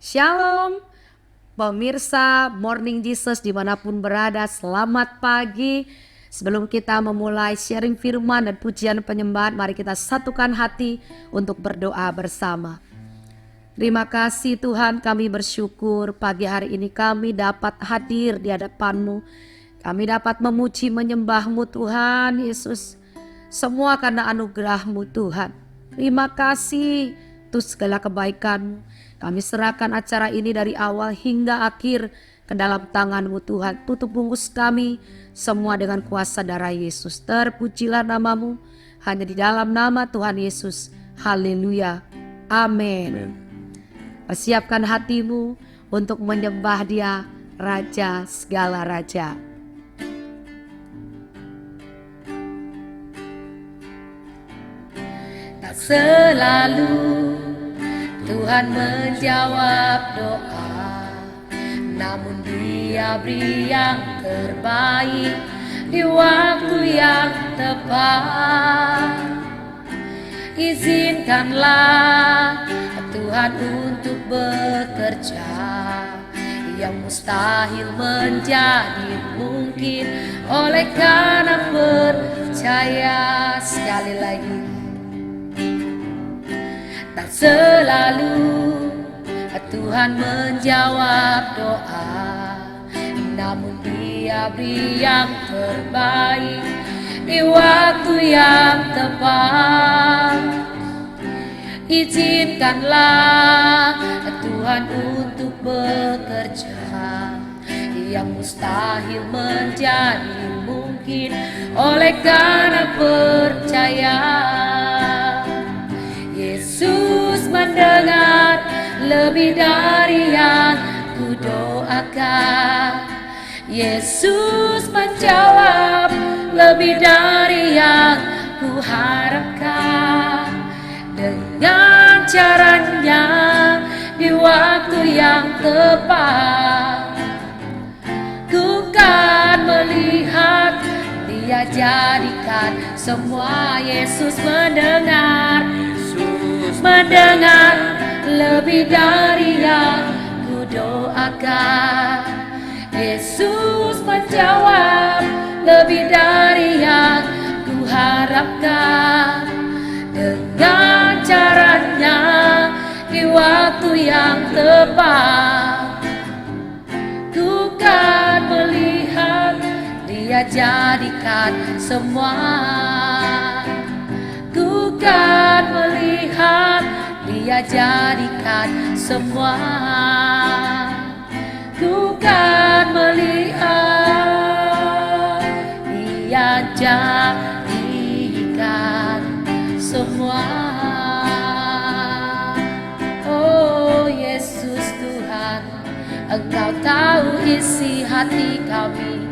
Shalom pemirsa Morning Jesus dimanapun berada, selamat pagi. Sebelum kita memulai sharing firman dan pujian penyembahan, mari kita satukan hati untuk berdoa bersama. Terima kasih Tuhan, kami bersyukur pagi hari ini kami dapat hadir di hadapan-Mu. Kami dapat memuji menyembah-Mu Tuhan Yesus. Semua karena anugerah-Mu Tuhan. Terima kasih untuk segala kebaikan-Mu. Kami serahkan acara ini dari awal hingga akhir ke dalam tangan-Mu Tuhan. Tutup bungkus kami semua dengan kuasa darah Yesus. Terpujilah nama-Mu hanya di dalam nama Tuhan Yesus. Haleluya. Amin. Persiapkan hatimu untuk menyembah Dia, Raja segala raja. Tak selalu Tuhan menjawab doa, namun Dia beri yang terbaik di waktu yang tepat. Izinkanlah Tuhan untuk bekerja, yang mustahil menjadi mungkin oleh karena percaya. Sekali lagi, tak selalu Tuhan menjawab doa, namun Dia beri yang terbaik di waktu yang tepat. Izinkanlah Tuhan untuk bekerja, yang mustahil menjadi mungkin oleh karena percaya. Yesus mendengar lebih dari yang ku doakan. Yesus menjawab lebih dari yang ku harapkan. Dengan caranya di waktu yang tepat, ku kan melihat Dia jadikan semua. Yesus mendengar lebih dari yang ku doakan. Yesus menjawab lebih dari yang ku harapkan. Dengan caranya di waktu yang tepat, ku kan melihat Dia jadikan semua. Ku kan melihat Dia jadikan semua. Ku kan melihat Dia jadikan semua. Oh Yesus Tuhan, Engkau tahu isi hati kami,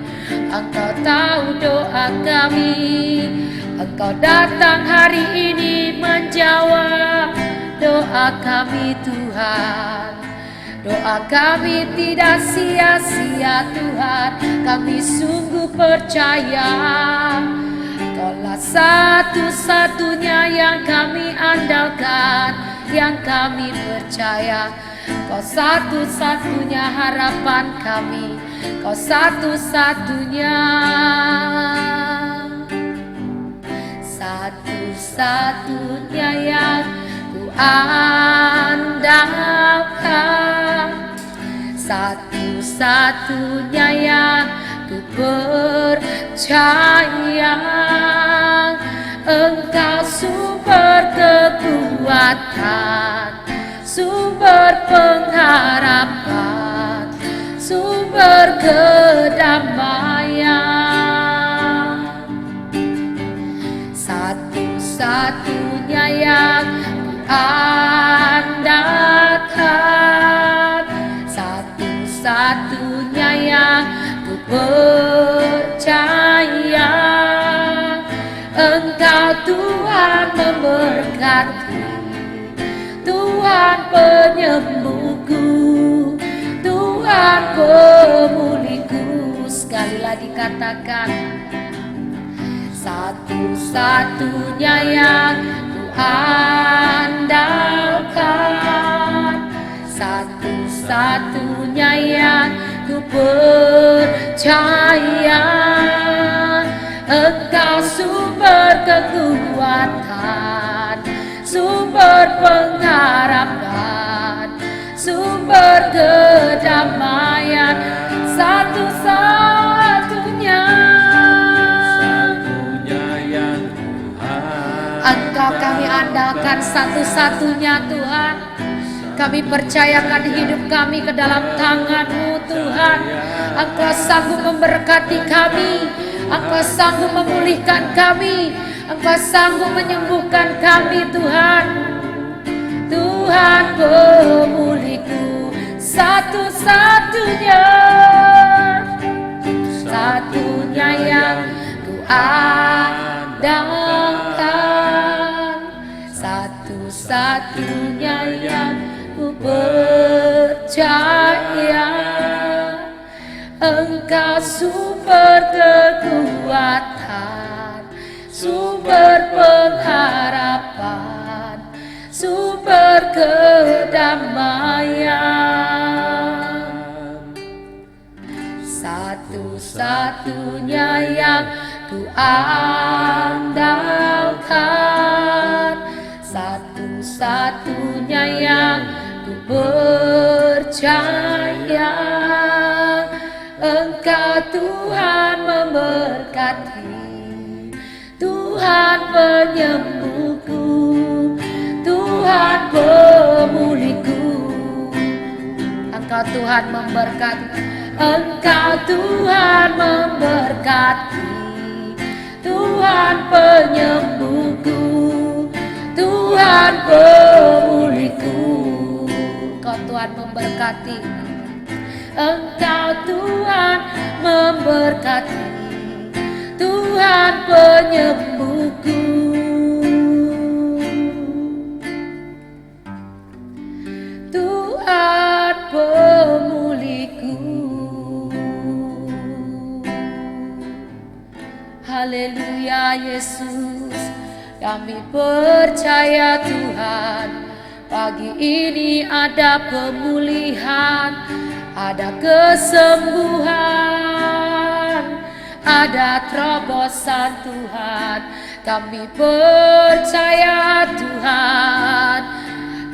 Engkau tahu doa kami. Engkau datang hari ini menjawab doa kami Tuhan. Doa kami tidak sia-sia Tuhan, kami sungguh percaya Kaulah satu-satunya yang kami andalkan, yang kami percaya. Kau satu-satunya harapan kami, Kau satu-satunya. Satu-satunya yang ku andalkan, satu-satunya yang ku percaya. Engkau sumber kekuatan, sumber pengharapan, sumber kedamaian. Satu-satunya yang ku andalkan, satu-satunya yang ku percaya. Engkau Tuhan memberkati, Tuhan penyembuhku, Tuhan pemulihku. Sekali lagi katakan, satu-satunya yang ku andalkan, satu satu-satunya yang ku percaya. Engkau sumber kekuatan, sumber pengharapan, sumber kedamaian, satu-satunya. Engkau kami andalkan, satu-satunya Tuhan. Kami percayakan hidup kami ke dalam tangan-Mu Tuhan. Engkau sanggup memberkati kami, Engkau sanggup memulihkan kami, Engkau sanggup menyembuhkan kami Tuhan. Tuhan pemulihku, satu-satunya, satunya yang ku andalkan, satu-satunya yang ku percaya. Engkau sumber kekuatan, sumber pengharapan, sumber kedamaian, satu-satunya yang ku andalkan, satu-satunya yang ku percaya. Engkau Tuhan memberkati, Tuhan penyembuhku, Tuhan pemulihku. Engkau Tuhan memberkati, Engkau Tuhan memberkati, Tuhan penyembuhku, Tuhan pemulihku. Engkau Tuhan memberkati, Engkau Tuhan memberkati, Tuhan penyembuhku, Tuhan pemulihku. Haleluya Yesus, kami percaya Tuhan, pagi ini ada pemulihan, ada kesembuhan, ada terobosan Tuhan. Kami percaya Tuhan,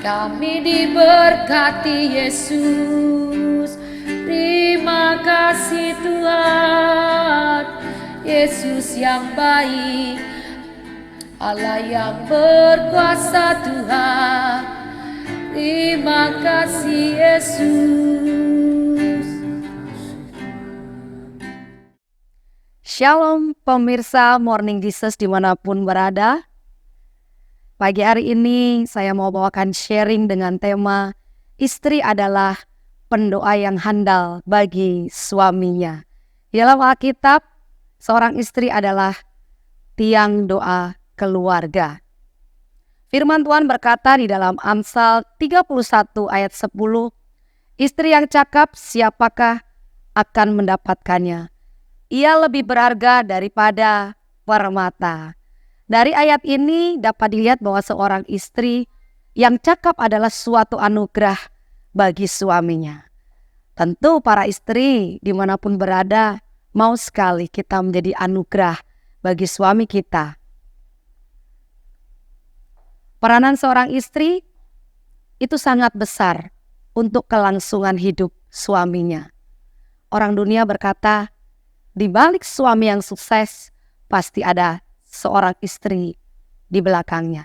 kami diberkati Yesus. Terima kasih Tuhan, Yesus yang baik, Allah yang berkuasa Tuhan. Terima kasih Yesus. Shalom pemirsa Morning Jesus dimanapun berada. Pagi hari ini saya mau bawakan sharing dengan tema istri adalah pendoa yang handal bagi suaminya. Di dalam Alkitab, seorang istri adalah tiang doa keluarga. Firman Tuhan berkata di dalam Amsal 31 ayat 10, istri yang cakap siapakah akan mendapatkannya? Ia lebih berharga daripada permata. Dari ayat ini dapat dilihat bahwa seorang istri yang cakap adalah suatu anugerah bagi suaminya. Tentu para istri dimanapun berada, mau sekali kita menjadi anugerah bagi suami kita. Peranan seorang istri itu sangat besar untuk kelangsungan hidup suaminya. Orang dunia berkata, di balik suami yang sukses, pasti ada seorang istri di belakangnya.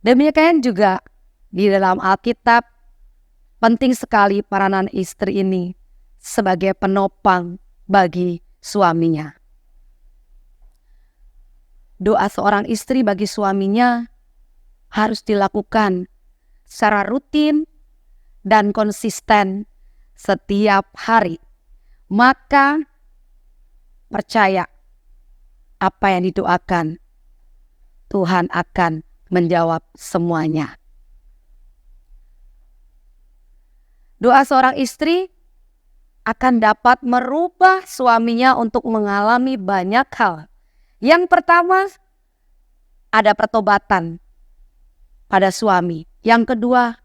Demikian juga di dalam Alkitab, penting sekali peranan istri ini sebagai penopang bagi suaminya. Doa seorang istri bagi suaminya harus dilakukan secara rutin dan konsisten setiap hari. Maka percaya apa yang didoakan, Tuhan akan menjawab semuanya. Doa seorang istri akan dapat merubah suaminya untuk mengalami banyak hal. Yang pertama, ada pertobatan pada suami. Yang kedua,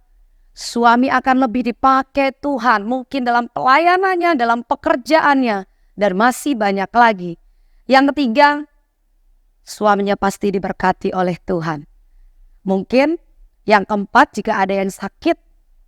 Suami akan lebih dipakai Tuhan, mungkin dalam pelayanannya, dalam pekerjaannya, dan masih banyak lagi. Yang ketiga, suaminya pasti diberkati oleh Tuhan. Mungkin yang keempat, jika ada yang sakit,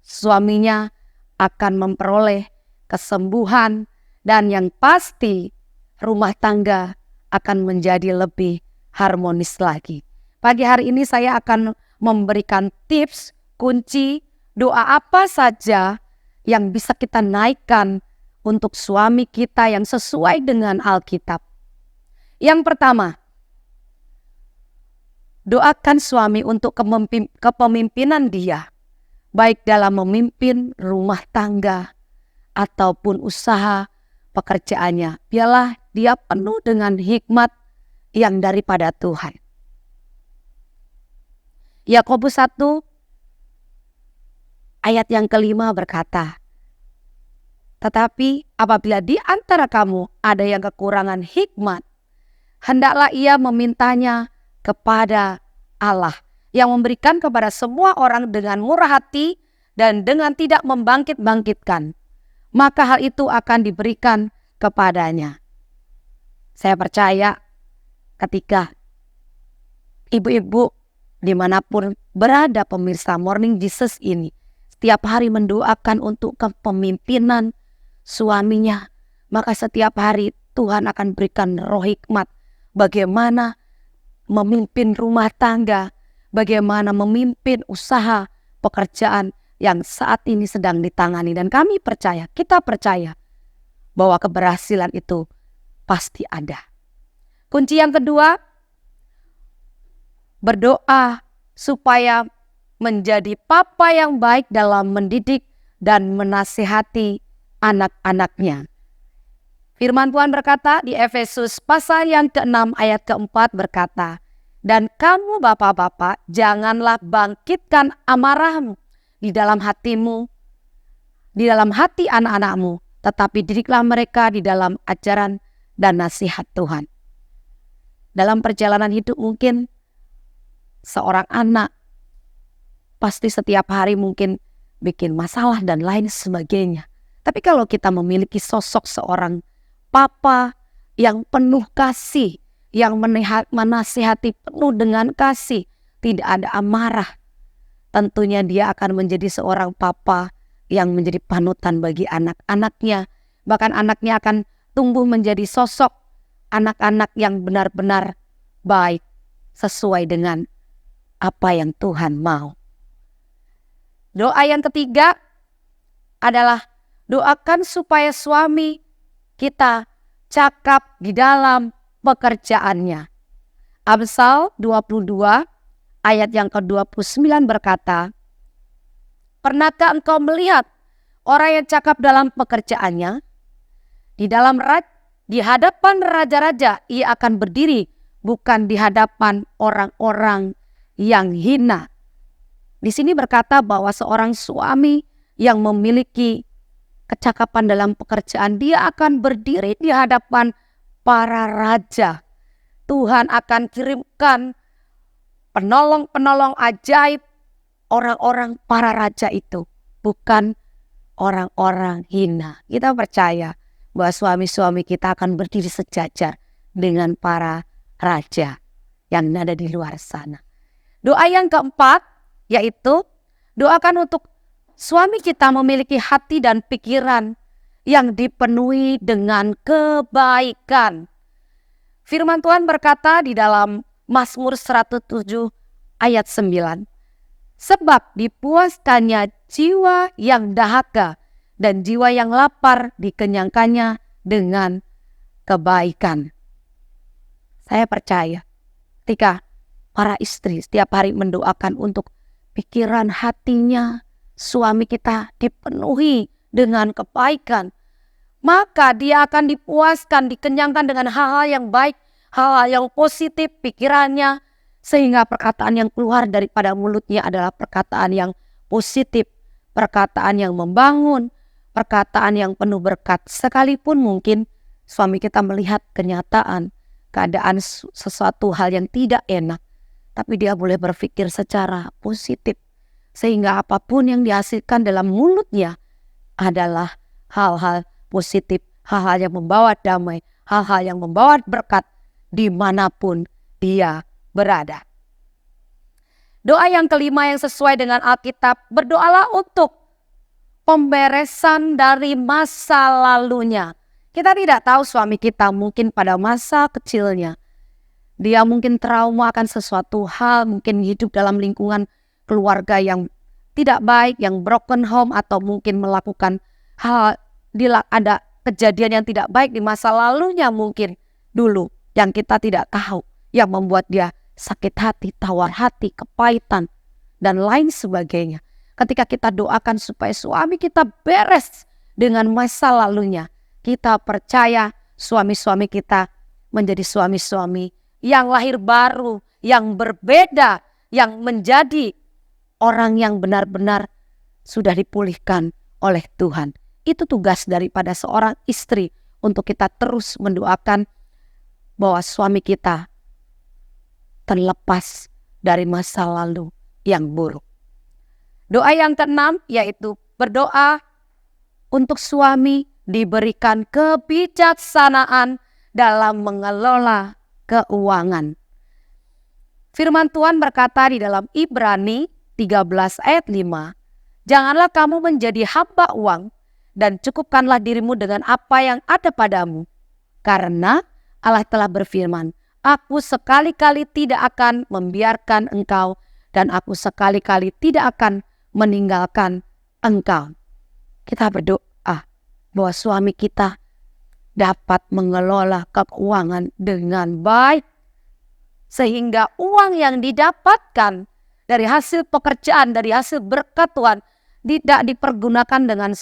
suaminya akan memperoleh kesembuhan, dan yang pasti rumah tangga akan menjadi lebih harmonis lagi. Pagi hari ini saya akan memberikan tips, kunci, doa apa saja yang bisa kita naikkan untuk suami kita yang sesuai dengan Alkitab. Yang pertama, doakan suami untuk kepemimpinan dia, baik dalam memimpin rumah tangga ataupun usaha pekerjaannya. Biarlah dia penuh dengan hikmat yang daripada Tuhan. Yakobus 1 ayat yang kelima berkata, tetapi apabila di antara kamu ada yang kekurangan hikmat, hendaklah ia memintanya kepada Allah yang memberikan kepada semua orang dengan murah hati dan dengan tidak membangkit-bangkitkan. Maka hal itu akan diberikan kepadanya. Saya percaya ketika ibu-ibu dimanapun berada pemirsa Morning Jesus ini, setiap hari mendoakan untuk kepemimpinan suaminya, maka setiap hari Tuhan akan berikan roh hikmat bagaimana memimpin rumah tangga, bagaimana memimpin usaha pekerjaan yang saat ini sedang ditangani. Dan kami percaya, kita percaya bahwa keberhasilan itu pasti ada. Kunci yang kedua, berdoa supaya menjadi papa yang baik dalam mendidik dan menasihati anak-anaknya. Firman Tuhan berkata di Efesus pasal yang ke-6 ayat ke-4 berkata, dan kamu bapak-bapak janganlah bangkitkan amarahmu di dalam hatimu, di dalam hati anak-anakmu, tetapi didiklah mereka di dalam ajaran dan nasihat Tuhan. Dalam perjalanan hidup mungkin seorang anak pasti setiap hari mungkin bikin masalah dan lain sebagainya. Tapi kalau kita memiliki sosok seorang papa yang penuh kasih, yang menasihati penuh dengan kasih, tidak ada amarah, tentunya dia akan menjadi seorang papa yang menjadi panutan bagi anak-anaknya. Bahkan anaknya akan tumbuh menjadi sosok anak-anak yang benar-benar baik sesuai dengan apa yang Tuhan mau. Doa yang ketiga adalah doakan supaya suami kita cakap di dalam pekerjaannya. Amsal 22 ayat yang ke-29 berkata, pernahkah engkau melihat orang yang cakap dalam pekerjaannya? Di hadapan raja-raja ia akan berdiri, bukan di hadapan orang-orang yang hina. Di sini berkata bahwa seorang suami yang memiliki kecakapan dalam pekerjaan, dia akan berdiri di hadapan para raja. Tuhan akan kirimkan penolong-penolong ajaib, orang-orang para raja itu, bukan orang-orang hina. Kita percaya bahwa suami-suami kita akan berdiri sejajar dengan para raja yang ada di luar sana. Doa yang keempat yaitu doakan untuk suami kita memiliki hati dan pikiran yang dipenuhi dengan kebaikan. Firman Tuhan berkata di dalam Mazmur 107 ayat 9. Sebab dipuaskannya jiwa yang dahaga dan jiwa yang lapar dikenyangkannya dengan kebaikan. Saya percaya ketika para istri setiap hari mendoakan untuk pikiran hatinya suami kita dipenuhi dengan kebaikan, maka dia akan dipuaskan, dikenyangkan dengan hal-hal yang baik, hal-hal yang positif pikirannya, sehingga perkataan yang keluar daripada mulutnya adalah perkataan yang positif, perkataan yang membangun, perkataan yang penuh berkat. Sekalipun mungkin suami kita melihat kenyataan, keadaan sesuatu hal yang tidak enak, tapi dia boleh berpikir secara positif. Sehingga apapun yang dihasilkan dalam mulutnya adalah hal-hal positif, hal-hal yang membawa damai, hal-hal yang membawa berkat dimanapun dia berada. Doa yang kelima yang sesuai dengan Alkitab, berdoalah untuk pemberesan dari masa lalunya. Kita tidak tahu suami kita mungkin pada masa kecilnya, dia mungkin trauma akan sesuatu hal, mungkin hidup dalam lingkungan keluarga yang tidak baik, yang broken home, atau mungkin melakukan hal, ada kejadian yang tidak baik di masa lalunya mungkin dulu, yang kita tidak tahu, yang membuat dia sakit hati, tawar hati, kepahitan, dan lain sebagainya. Ketika kita doakan supaya suami kita beres dengan masa lalunya, kita percaya suami-suami kita menjadi suami-suami yang lahir baru, yang berbeda, yang menjadi orang yang benar-benar sudah dipulihkan oleh Tuhan. Itu tugas daripada seorang istri, untuk kita terus mendoakan bahwa suami kita terlepas dari masa lalu yang buruk. Doa yang keenam yaitu berdoa untuk suami diberikan kebijaksanaan dalam mengelola keuangan. Firman Tuhan berkata di dalam Ibrani 13 ayat 5, janganlah kamu menjadi hamba uang dan cukupkanlah dirimu dengan apa yang ada padamu. Karena Allah telah berfirman, aku sekali-kali tidak akan membiarkan engkau dan aku sekali-kali tidak akan meninggalkan engkau. Kita berdoa bahwa suami kita dapat mengelola keuangan dengan baik, sehingga uang yang didapatkan dari hasil pekerjaan, dari hasil berkat Tuhan tidak dipergunakan dengan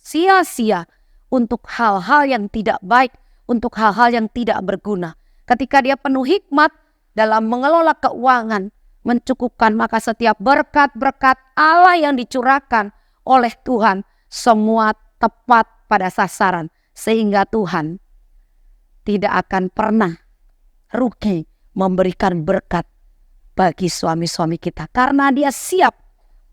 sia-sia untuk hal-hal yang tidak baik, untuk hal-hal yang tidak berguna. Ketika dia penuh hikmat dalam mengelola keuangan, mencukupkan, maka setiap berkat-berkat Allah yang dicurahkan oleh Tuhan semua tepat pada sasaran, sehingga Tuhan tidak akan pernah rugi memberikan berkat bagi suami-suami kita, karena dia siap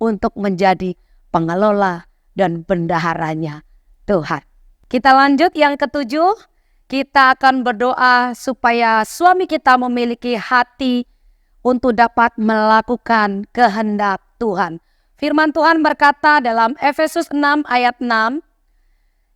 untuk menjadi pengelola dan bendaharanya Tuhan. Kita lanjut yang ketujuh, kita akan berdoa supaya suami kita memiliki hati untuk dapat melakukan kehendak Tuhan. Firman Tuhan berkata dalam Efesus 6 ayat 6,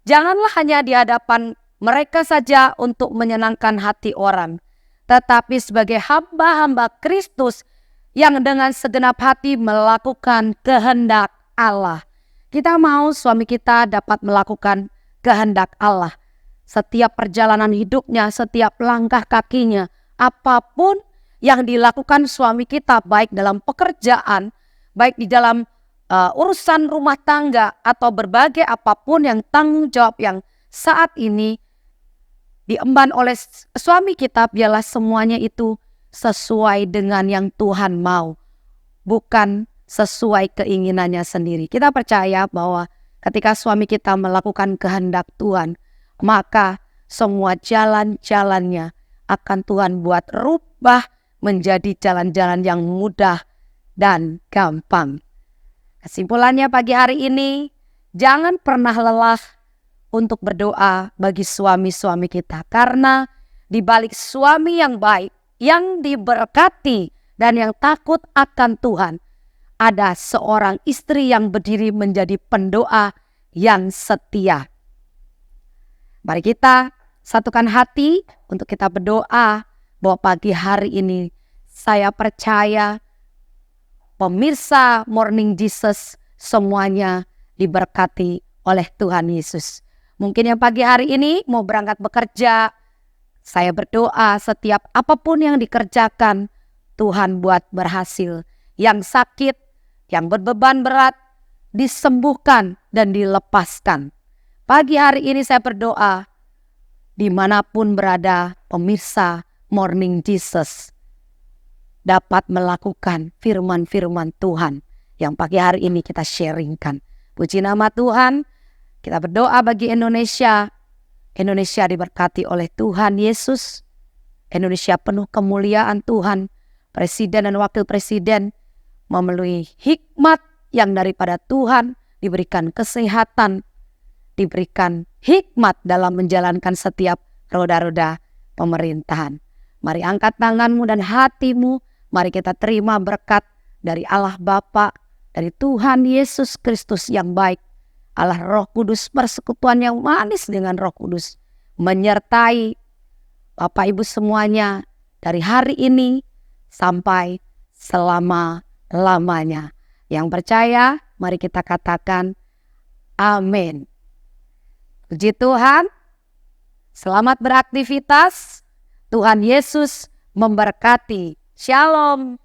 janganlah hanya di hadapan mereka saja untuk menyenangkan hati orang, tetapi sebagai hamba-hamba Kristus yang dengan segenap hati melakukan kehendak Allah. Kita mau suami kita dapat melakukan kehendak Allah. Setiap perjalanan hidupnya, setiap langkah kakinya, apapun yang dilakukan suami kita, baik dalam pekerjaan, baik di dalam urusan rumah tangga, atau berbagai apapun yang tanggung jawab yang saat ini diemban oleh suami kita, biarlah semuanya itu sesuai dengan yang Tuhan mau, bukan sesuai keinginannya sendiri. Kita percaya bahwa ketika suami kita melakukan kehendak Tuhan, maka semua jalan-jalannya akan Tuhan buat rubah menjadi jalan-jalan yang mudah dan gampang. Kesimpulannya pagi hari ini, jangan pernah lelah untuk berdoa bagi suami-suami kita. Karena di balik suami yang baik, yang diberkati, dan yang takut akan Tuhan, ada seorang istri yang berdiri menjadi pendoa yang setia. Mari kita satukan hati untuk kita berdoa bahwa pagi hari ini saya percaya pemirsa Morning Jesus semuanya diberkati oleh Tuhan Yesus. Mungkin yang pagi hari ini mau berangkat bekerja, saya berdoa setiap apapun yang dikerjakan, Tuhan buat berhasil. Yang sakit, yang berbeban berat, disembuhkan dan dilepaskan. Pagi hari ini saya berdoa, dimanapun berada pemirsa Morning Jesus, dapat melakukan firman-firman Tuhan yang pagi hari ini kita sharingkan. Puji nama Tuhan. Kita berdoa bagi Indonesia. Indonesia diberkati oleh Tuhan Yesus. Indonesia penuh kemuliaan Tuhan. Presiden dan wakil presiden memenuhi hikmat yang daripada Tuhan, diberikan kesehatan, diberikan hikmat dalam menjalankan setiap roda-roda pemerintahan. Mari angkat tanganmu dan hatimu, mari kita terima berkat dari Allah Bapa, dari Tuhan Yesus Kristus yang baik, Allah Roh Kudus, persekutuan yang manis dengan Roh Kudus, menyertai Bapak Ibu semuanya dari hari ini sampai selama-lamanya. Yang percaya, mari kita katakan amin. Puji Tuhan, selamat beraktivitas. Tuhan Yesus memberkati. Shalom.